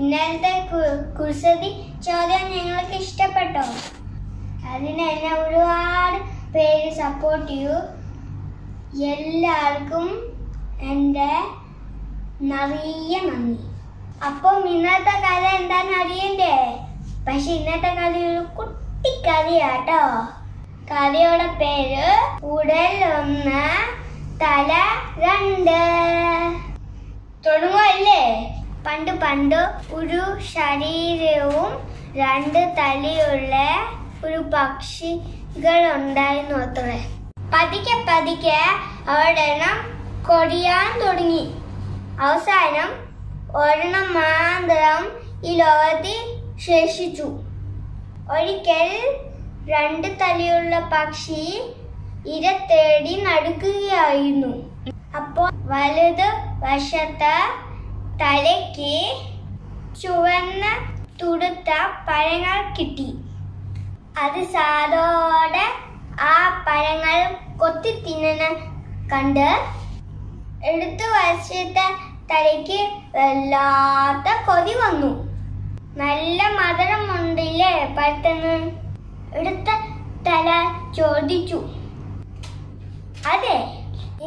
ഇന്നലത്തെ കുസൃതി ചോദ്യം നിങ്ങൾക്ക് ഇഷ്ടപ്പെട്ടോ? അതിന് എന്നെ ഒരുപാട് പേര് സപ്പോർട്ട് ചെയ്യൂ. എല്ലാവർക്കും എൻ്റെ നിറയെ നന്ദി. അപ്പം ഇന്നത്തെ കഥ എന്താണെന്ന് അറിയണ്ടേ? പക്ഷെ ഇന്നത്തെ കഥ ഒരു കുട്ടി കഥയാട്ടോ. കഥയുടെ പേര് ഉടൽ 1 തല 2. തുടങ്ങുമല്ലേ? പണ്ട് ഒരു ശരീരവും 2 തലയുള്ള ഒരു പക്ഷികൾ ഉണ്ടായിരുന്നു അത്രേ. പതുക്കെ അവരുടെ എണ്ണം കൊടിയാൻ തുടങ്ങി. അവസാനം ഒരെണ്ണം മാത്രം ഈ ലോകത്തിൽ ശേഷിച്ചു. ഒരിക്കൽ 2 തലയുള്ള പക്ഷി ഇര തേടി നടക്കുകയായിരുന്നു. അപ്പോൾ വലത് വശത്ത് തലയ്ക്ക് ചുവന്ന തുടുത്ത പഴങ്ങൾ കിട്ടി. അത് സാധോടെ ആ പഴങ്ങൾ കൊത്തി തിന്നുന്ന കണ്ട് എടുത്ത വശത്തെ തലയ്ക്ക് വല്ലാത്ത കൊതി വന്നു. നല്ല മധുരമുണ്ടല്ലേ പഴത്തിന്? എടുത്ത തല ചോദിച്ചു, അതെ,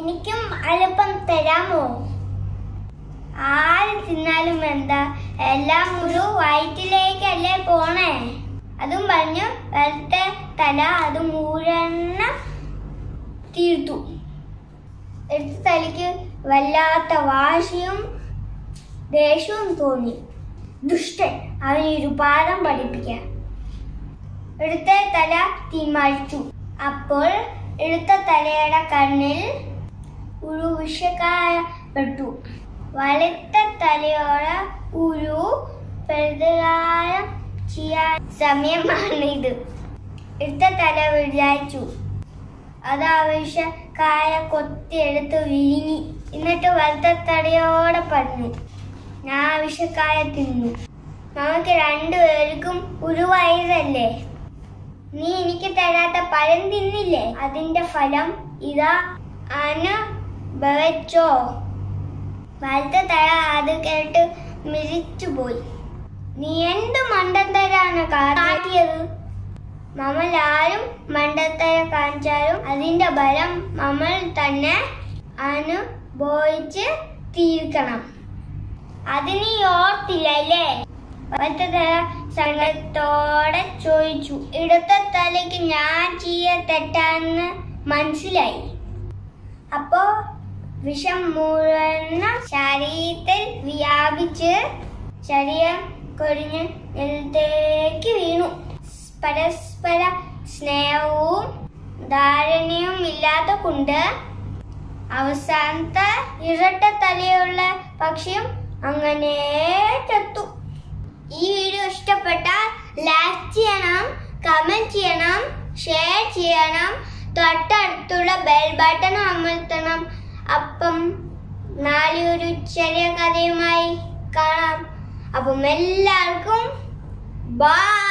എനിക്കും അല്പം തരാമോ? ആര് തിന്നാലും എന്താ, എല്ലാം ഒരു വയറ്റിലേക്കല്ലേ പോണേ? അതും പറഞ്ഞു വലത്തെ തല അത് മുഴുവൻ തീർത്തു. എടുത്ത തലയ്ക്ക് വല്ലാത്ത വാശിയും ദേഷ്യവും തോന്നി. ദുഷ്ടൻ, അവനൊരു പാഠം പഠിപ്പിക്കാം. എടുത്ത തല തീരുമാനിച്ചു. അപ്പോൾ എടുത്ത തലയുടെ കണ്ണിൽ ഒരു വിഷക്കായപ്പെട്ടു. വലത്തെ തലയോടെ ഒരു പ്രതികാരം ചെയ്യാൻ സമയമാണിത്. എടുത്ത തല വിചാരിച്ചു. അത് ആ വിഷക്കായ കൊത്തിയെടുത്ത് വിഴുങ്ങി. എന്നിട്ട് വലത്തെ തലയോടെ പറഞ്ഞു, ഞാൻ വിഷക്കായ തിന്നു. നമുക്ക് 2 പേർക്കും ഒരു വയറല്ലേ? നീ എനിക്ക് തരാത്ത പഴം തിന്നില്ലേ? അതിന്റെ ഫലം ഇതാ, അനുഭവിച്ചോ. വലത്തെ തല അത് കേട്ട് മിരിച്ചുപോയി. നീ എന്ത് മണ്ടത്തരാണ് കാട്ടിയത്? നമ്മൾ ആരും മണ്ടത്തര കാണിച്ചാലും അതിന്റെ ഫലം നമ്മൾ തന്നെ അനുഭവിച്ച് തീർക്കണം. അത് നീ ഓർത്തില്ലല്ലേ? വലത്തെ തല സങ്കടത്തോടെ ചോദിച്ചു. ഇടത്ത തലയ്ക്ക് ഞാൻ ചെയ്യ തെറ്റാന്ന് മനസ്സിലായി. അപ്പോ വിഷം മുഴുവൻ ശരീരത്തിൽ വ്യാപിച്ച് ശരീരം കൊടിഞ്ഞ് നിലത്തേക്ക് വീണു. പരസ്പര സ്നേഹവും ധാരണയും ഇല്ലാത്ത കൊണ്ട് അവസാനത്തെ ഇരട്ട തലയുള്ള പക്ഷിയും അങ്ങനെ ചത്തു. ഈ വീഡിയോ ഇഷ്ടപ്പെട്ടാൽ ലൈക്ക് ചെയ്യണം, കമന്റ് ചെയ്യണം, ഷെയർ ചെയ്യണം, തൊട്ടടുത്തുള്ള ബെൽ ബട്ടൺ അമർത്തണം. അപ്പം നാളെ ഒരു ചെറിയ കഥയുമായി കാണാം. അപ്പം എല്ലാവർക്കും ബൈ.